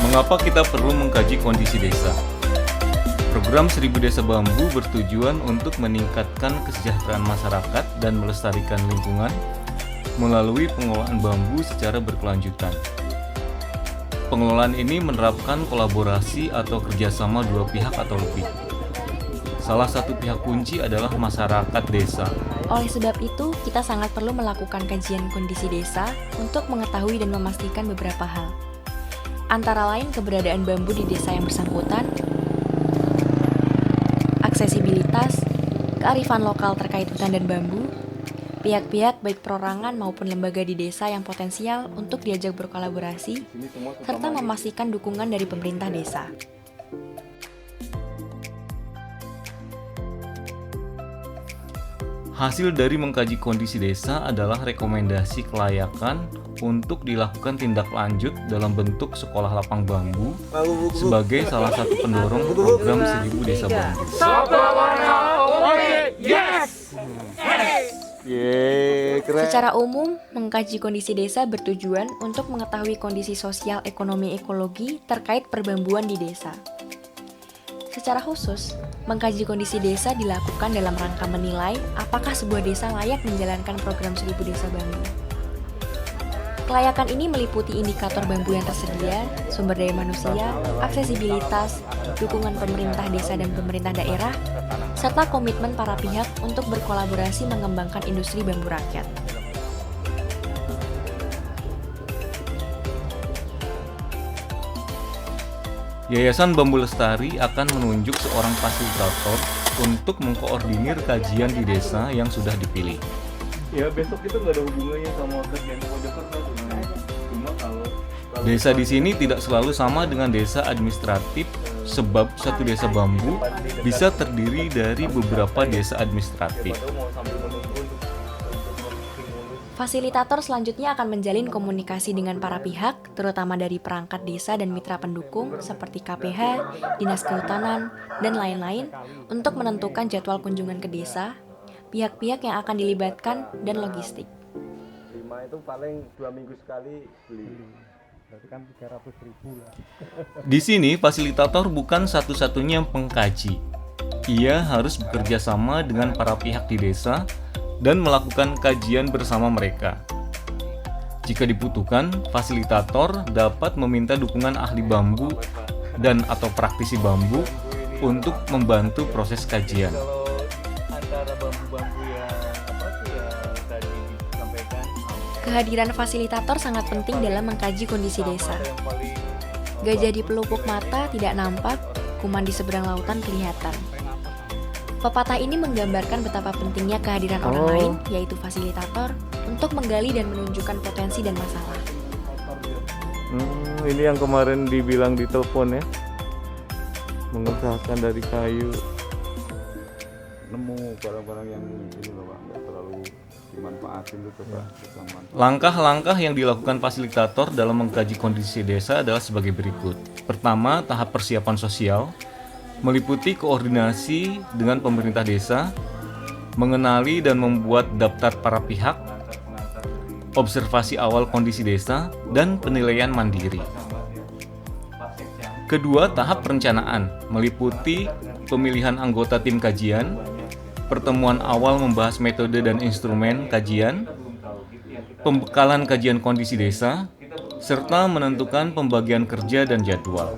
Mengapa kita perlu mengkaji kondisi desa? Program 1000 Desa Bambu bertujuan untuk meningkatkan kesejahteraan masyarakat dan melestarikan lingkungan melalui pengelolaan bambu secara berkelanjutan. Pengelolaan ini menerapkan kolaborasi atau kerjasama dua pihak atau lebih. Salah satu pihak kunci adalah masyarakat desa. Oleh sebab itu, kita sangat perlu melakukan kajian kondisi desa untuk mengetahui dan memastikan beberapa hal. Antara lain keberadaan bambu di desa yang bersangkutan, aksesibilitas, kearifan lokal terkait hutan dan bambu, pihak-pihak baik perorangan maupun lembaga di desa yang potensial untuk diajak berkolaborasi, serta memastikan dukungan dari pemerintah desa. Hasil dari mengkaji kondisi desa adalah rekomendasi kelayakan untuk dilakukan tindak lanjut dalam bentuk sekolah lapang bambu sebagai salah satu pendorong program 1000 Desa Bambu. Secara umum, mengkaji kondisi desa bertujuan untuk mengetahui kondisi sosial, ekonomi, ekologi terkait perbambuan di desa. Secara khusus, mengkaji kondisi desa dilakukan dalam rangka menilai apakah sebuah desa layak menjalankan program 1000 Desa Bambu. Kelayakan ini meliputi indikator bambu yang tersedia, sumber daya manusia, aksesibilitas, dukungan pemerintah desa dan pemerintah daerah, serta komitmen para pihak untuk berkolaborasi mengembangkan industri bambu rakyat. Yayasan Bambu Lestari akan menunjuk seorang fasilitator untuk mengkoordinir kajian di desa yang sudah dipilih. Ya besok itu nggak ada hubungannya sama kerjaan Jakarta. Cuma kalau Desa di sini tidak selalu sama dengan desa administratif, sebab satu desa bambu bisa terdiri dari beberapa desa administratif. mau sambil menunggu untuk Fasilitator selanjutnya akan menjalin komunikasi dengan para pihak, terutama dari perangkat desa dan mitra pendukung seperti KPH, Dinas Kehutanan, dan lain-lain untuk menentukan jadwal kunjungan ke desa, pihak-pihak yang akan dilibatkan, dan logistik. 5 itu paling 2 minggu sekali beli. Berarti kan 300.000 lah. Di sini fasilitator bukan satu-satunya pengkaji. Ia harus bekerja sama dengan para pihak di desa dan melakukan kajian bersama mereka. Jika dibutuhkan, fasilitator dapat meminta dukungan ahli bambu dan atau praktisi bambu untuk membantu proses kajian. Kalau antara bambu-bambu yang tadi disampaikan, Kehadiran fasilitator sangat penting dalam mengkaji kondisi desa. yang paling Gajah di pelupuk mata tidak nampak, kuman di seberang lautan kelihatan. Pepatah ini menggambarkan betapa pentingnya kehadiran orang lain, yaitu fasilitator, untuk menggali dan menunjukkan potensi dan masalah. ini yang kemarin dibilang di telepon ya, mengusahakan dari kayu, nemu barang-barang yang ini loh Pak, nggak terlalu dimanfaatin itu Pak. Langkah-langkah yang dilakukan fasilitator dalam mengkaji kondisi desa adalah sebagai berikut. Pertama, tahap persiapan sosial, meliputi koordinasi dengan pemerintah desa, mengenali dan membuat daftar para pihak, observasi awal kondisi desa, dan penilaian mandiri. Kedua, tahap perencanaan, meliputi pemilihan anggota tim kajian, pertemuan awal membahas metode dan instrumen kajian, pembekalan kajian kondisi desa, serta menentukan pembagian kerja dan jadwal.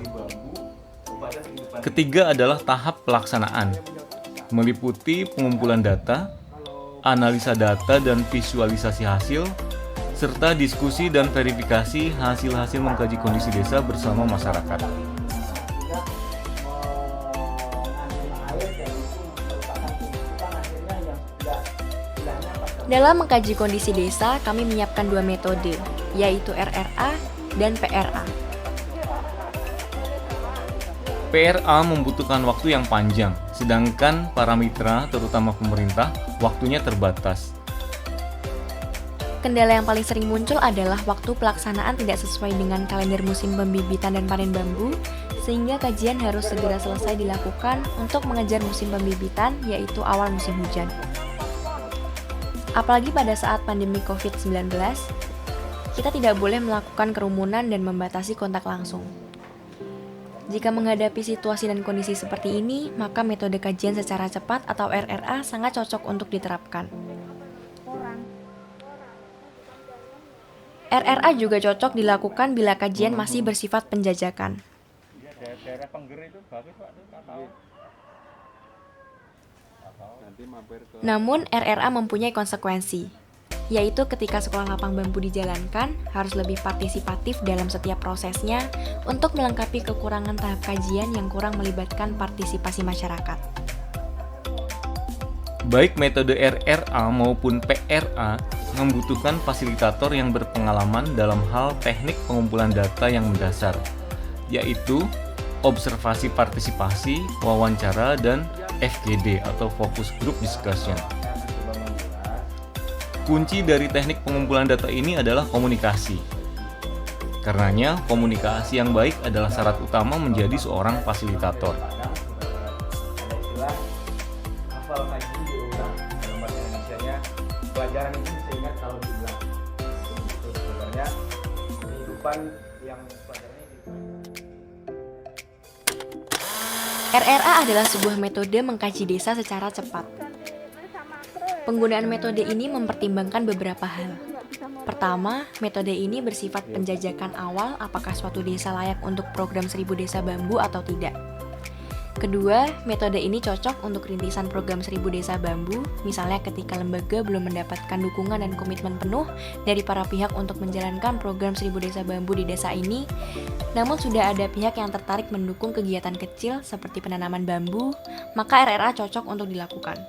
Ketiga adalah tahap pelaksanaan, meliputi pengumpulan data, analisa data dan visualisasi hasil, serta diskusi dan verifikasi hasil-hasil mengkaji kondisi desa bersama masyarakat. Dalam mengkaji kondisi desa, kami menyiapkan dua metode, yaitu RRA dan PRA. PRA membutuhkan waktu yang panjang, sedangkan para mitra, terutama pemerintah, waktunya terbatas. Kendala yang paling sering muncul adalah waktu pelaksanaan tidak sesuai dengan kalender musim pembibitan dan panen bambu, sehingga kajian harus segera selesai dilakukan untuk mengejar musim pembibitan, yaitu awal musim hujan. Apalagi pada saat pandemi COVID-19, kita tidak boleh melakukan kerumunan dan membatasi kontak langsung. Jika menghadapi situasi dan kondisi seperti ini, maka metode kajian secara cepat atau RRA sangat cocok untuk diterapkan. RRA juga cocok dilakukan bila kajian masih bersifat penjajakan. Namun, RRA mempunyai konsekuensi, yaitu ketika sekolah lapang bambu dijalankan, harus lebih partisipatif dalam setiap prosesnya untuk melengkapi kekurangan tahap kajian yang kurang melibatkan partisipasi masyarakat. Baik metode RRA maupun PRA membutuhkan fasilitator yang berpengalaman dalam hal teknik pengumpulan data yang mendasar, yaitu observasi partisipasi, wawancara, dan FGD atau Focus Group Discussion. Kunci dari teknik pengumpulan data ini adalah komunikasi. Karenanya, komunikasi yang baik adalah syarat utama menjadi seorang fasilitator. Hafal kaji diulang dalam bahasa Indonesianya, pelajaran itu bisa ingat kalau diulang. Itu sebenarnya kehidupan yang pelajarannya itu. RRA adalah sebuah metode mengkaji desa secara cepat. Penggunaan metode ini mempertimbangkan beberapa hal. Pertama, metode ini bersifat penjajakan awal apakah suatu desa layak untuk program 1000 Desa Bambu atau tidak. Kedua, metode ini cocok untuk rintisan program 1000 Desa Bambu, misalnya ketika lembaga belum mendapatkan dukungan dan komitmen penuh dari para pihak untuk menjalankan program 1000 Desa Bambu di desa ini, namun sudah ada pihak yang tertarik mendukung kegiatan kecil seperti penanaman bambu, maka RRA cocok untuk dilakukan.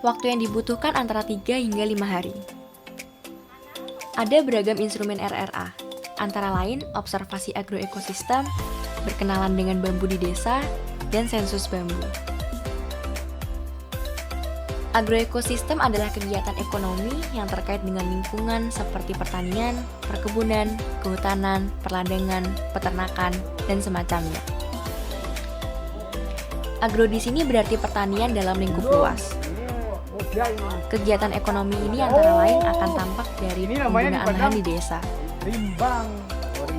Waktu yang dibutuhkan antara 3 hingga 5 hari. Ada beragam instrumen RRA, antara lain observasi agroekosistem, berkenalan dengan bambu di desa, dan sensus bambu. Agroekosistem adalah kegiatan ekonomi yang terkait dengan lingkungan seperti pertanian, perkebunan, kehutanan, perladangan, peternakan, dan semacamnya. Agro di sini berarti pertanian dalam lingkup luas. Kegiatan ekonomi ini antara lain akan tampak dari penggunaan lahan di desa.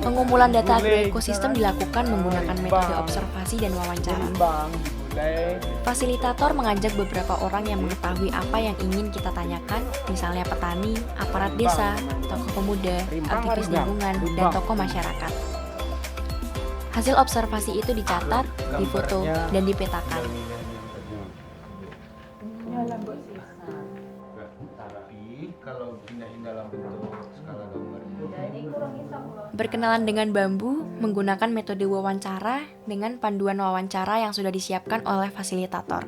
Pengumpulan data agroekosistem dilakukan menggunakan metode observasi dan wawancara. Fasilitator mengajak beberapa orang yang mengetahui apa yang ingin kita tanyakan, misalnya petani, aparat desa, tokoh pemuda, aktivis lingkungan, dan tokoh masyarakat. Hasil observasi itu dicatat, difoto, dan dipetakan. Kalau pindahin dalam bentuk skala gambar. Berkenalan dengan bambu menggunakan metode wawancara dengan panduan wawancara yang sudah disiapkan oleh fasilitator.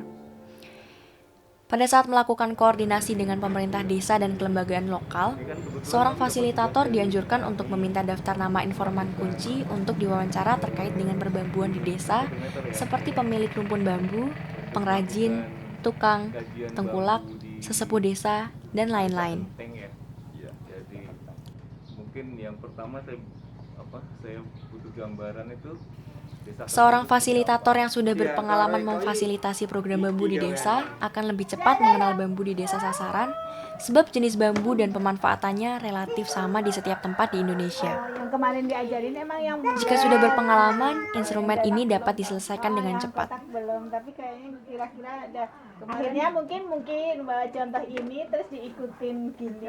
Pada saat melakukan koordinasi dengan pemerintah desa dan kelembagaan lokal, seorang fasilitator dianjurkan untuk meminta daftar nama informan kunci untuk diwawancara terkait dengan perbambuan di desa, seperti pemilik rumpun bambu, pengrajin, tukang, tengkulak, sesepuh desa, dan lain-lain. Ya, jadi mungkin yang pertama saya butuh gambaran itu Seorang fasilitator yang sudah berpengalaman memfasilitasi program bambu di desa akan lebih cepat mengenal bambu di desa sasaran, sebab jenis bambu dan pemanfaatannya relatif sama di setiap tempat di Indonesia. Yang kemarin diajarin emang yang Jika sudah berpengalaman, instrumen ini dapat diselesaikan dengan cepat. Belum, tapi kayaknya kira-kira ada. Akhirnya mungkin bawa contoh ini terus diikutin gini.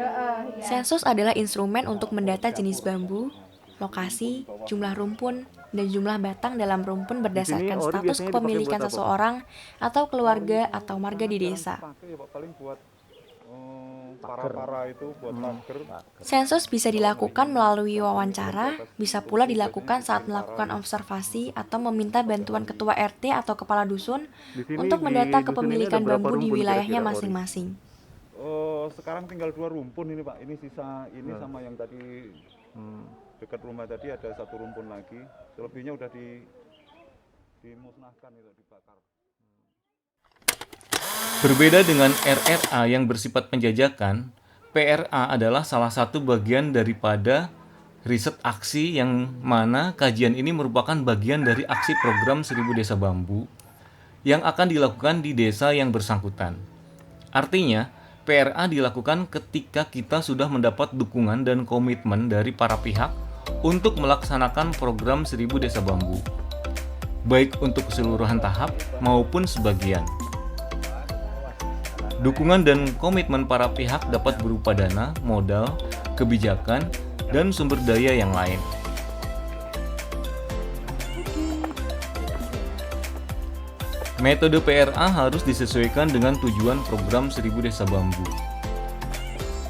Sensus adalah instrumen untuk mendata jenis bambu, lokasi, jumlah rumpun, dan jumlah batang dalam rumpun berdasarkan status kepemilikan seseorang atau keluarga atau marga di desa. Sensus bisa dilakukan melalui wawancara, bisa pula dilakukan saat melakukan observasi atau meminta bantuan ketua RT atau kepala dusun untuk mendata kepemilikan bambu di wilayahnya masing-masing. Sekarang tinggal 2 rumpun ini Pak, ini sisa ini sama yang tadi dekat rumah tadi ada 1 rumpun lagi, selebihnya udah dimusnahkan itu, dibakar. Berbeda dengan RRA yang bersifat penjajakan, PRA adalah salah satu bagian daripada riset aksi yang mana kajian ini merupakan bagian dari aksi program 1000 Desa Bambu yang akan dilakukan di desa yang bersangkutan. Artinya, PRA dilakukan ketika kita sudah mendapat dukungan dan komitmen dari para pihak untuk melaksanakan program 1000 Desa Bambu, baik untuk keseluruhan tahap maupun sebagian. Dukungan dan komitmen para pihak dapat berupa dana, modal, kebijakan, dan sumber daya yang lain. Metode PRA harus disesuaikan dengan tujuan program 1000 Desa Bambu.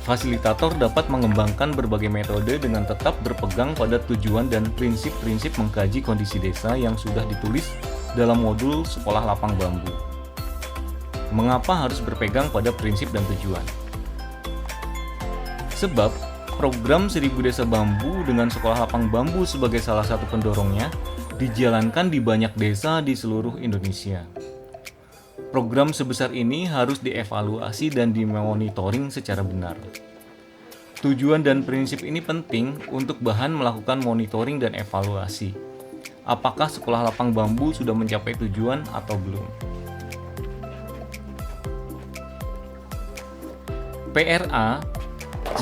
Fasilitator dapat mengembangkan berbagai metode dengan tetap berpegang pada tujuan dan prinsip-prinsip mengkaji kondisi desa yang sudah ditulis dalam modul Sekolah Lapang Bambu. Mengapa harus berpegang pada prinsip dan tujuan? Sebab program 1000 Desa Bambu dengan Sekolah Lapang Bambu sebagai salah satu pendorongnya dijalankan di banyak desa di seluruh Indonesia. Program sebesar ini harus dievaluasi dan dimonitoring secara benar. Tujuan dan prinsip ini penting untuk bahan melakukan monitoring dan evaluasi. Apakah Sekolah Lapang Bambu sudah mencapai tujuan atau belum? PRA,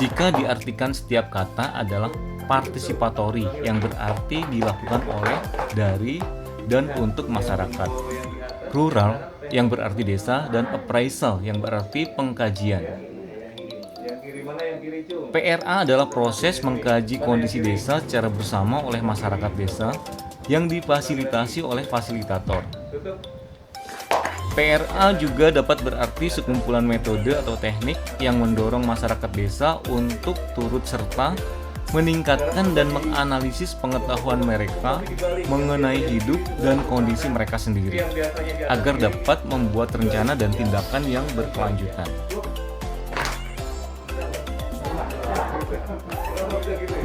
jika diartikan setiap kata, adalah partisipatori yang berarti dilakukan oleh, dari, dan untuk masyarakat. Rural yang berarti desa, dan appraisal yang berarti pengkajian. PRA adalah proses mengkaji kondisi desa secara bersama oleh masyarakat desa yang difasilitasi oleh fasilitator. PRA juga dapat berarti sekumpulan metode atau teknik yang mendorong masyarakat desa untuk turut serta meningkatkan dan menganalisis pengetahuan mereka mengenai hidup dan kondisi mereka sendiri, agar dapat membuat rencana dan tindakan yang berkelanjutan.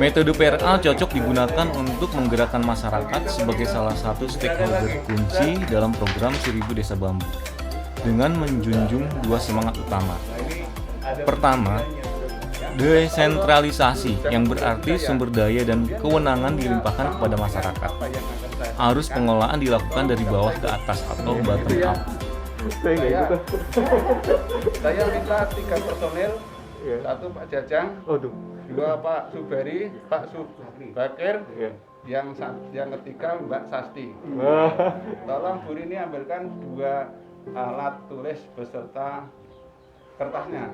Metode PRA cocok digunakan untuk menggerakkan masyarakat sebagai salah satu stakeholder kunci dalam program 1000 Desa Bambu, dengan menjunjung dua semangat utama. Pertama, desentralisasi yang berarti sumber daya dan kewenangan dilimpahkan kepada masyarakat. Arus pengelolaan dilakukan dari bawah ke atas atau bottom up. Saya minta 3 personel, 1 Pak Jajang, 2 Pak Subari, Pak Subakir, yang ketiga Mbak Sasti. Tolong Bu Rini ambilkan 2 alat tulis beserta kertasnya.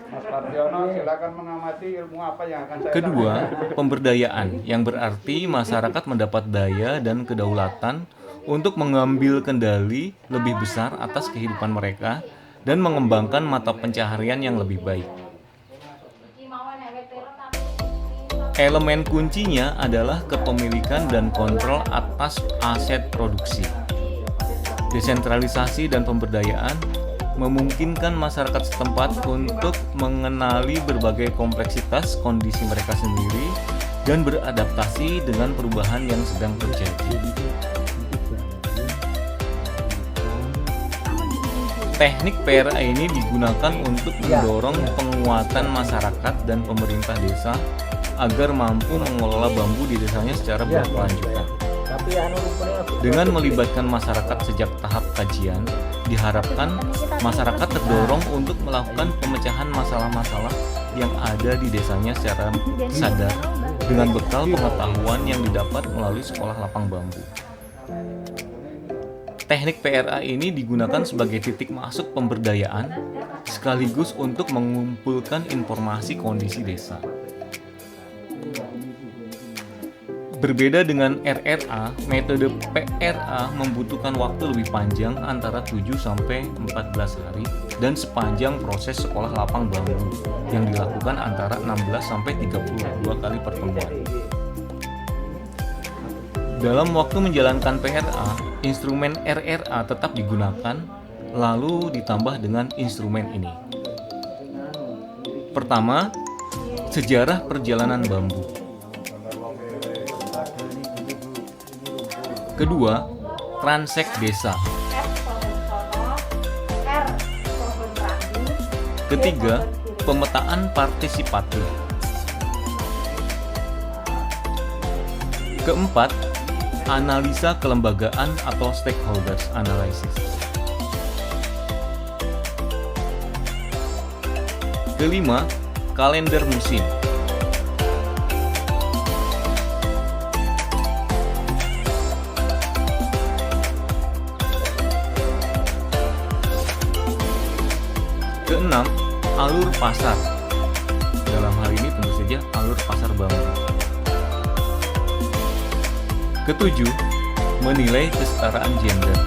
Mas Partiono, silakan mengamati ilmu apa yang akan saya Kedua, sampaikan. pemberdayaan yang berarti masyarakat mendapat daya dan kedaulatan untuk mengambil kendali lebih besar atas kehidupan mereka dan mengembangkan mata pencaharian yang lebih baik. Elemen kuncinya adalah kepemilikan dan kontrol atas aset produksi. Desentralisasi dan pemberdayaan memungkinkan masyarakat setempat untuk mengenali berbagai kompleksitas kondisi mereka sendiri dan beradaptasi dengan perubahan yang sedang terjadi. Teknik PRA ini digunakan untuk mendorong penguatan masyarakat dan pemerintah desa agar mampu mengelola bambu di desanya secara berkelanjutan. Dengan melibatkan masyarakat sejak tahap kajian, diharapkan masyarakat terdorong untuk melakukan pemecahan masalah-masalah yang ada di desanya secara sadar dengan bekal pengetahuan yang didapat melalui Sekolah Lapang Bambu. Teknik PRA ini digunakan sebagai titik masuk pemberdayaan sekaligus untuk mengumpulkan informasi kondisi desa. Berbeda dengan RRA, metode PRA membutuhkan waktu lebih panjang antara 7-14 hari dan sepanjang proses Sekolah Lapang Bambu yang dilakukan antara 16-32 kali pertemuan. Dalam waktu menjalankan PRA, instrumen RRA tetap digunakan, lalu ditambah dengan instrumen ini. Pertama, sejarah perjalanan bambu. Kedua, transek desa. Ketiga, pemetaan partisipatif. Keempat, analisa kelembagaan atau stakeholders analysis. Kelima, kalender musim. alur pasar. Dalam hal ini tentu saja alur pasar bambu. Ketujuh, menilai kesetaraan gender.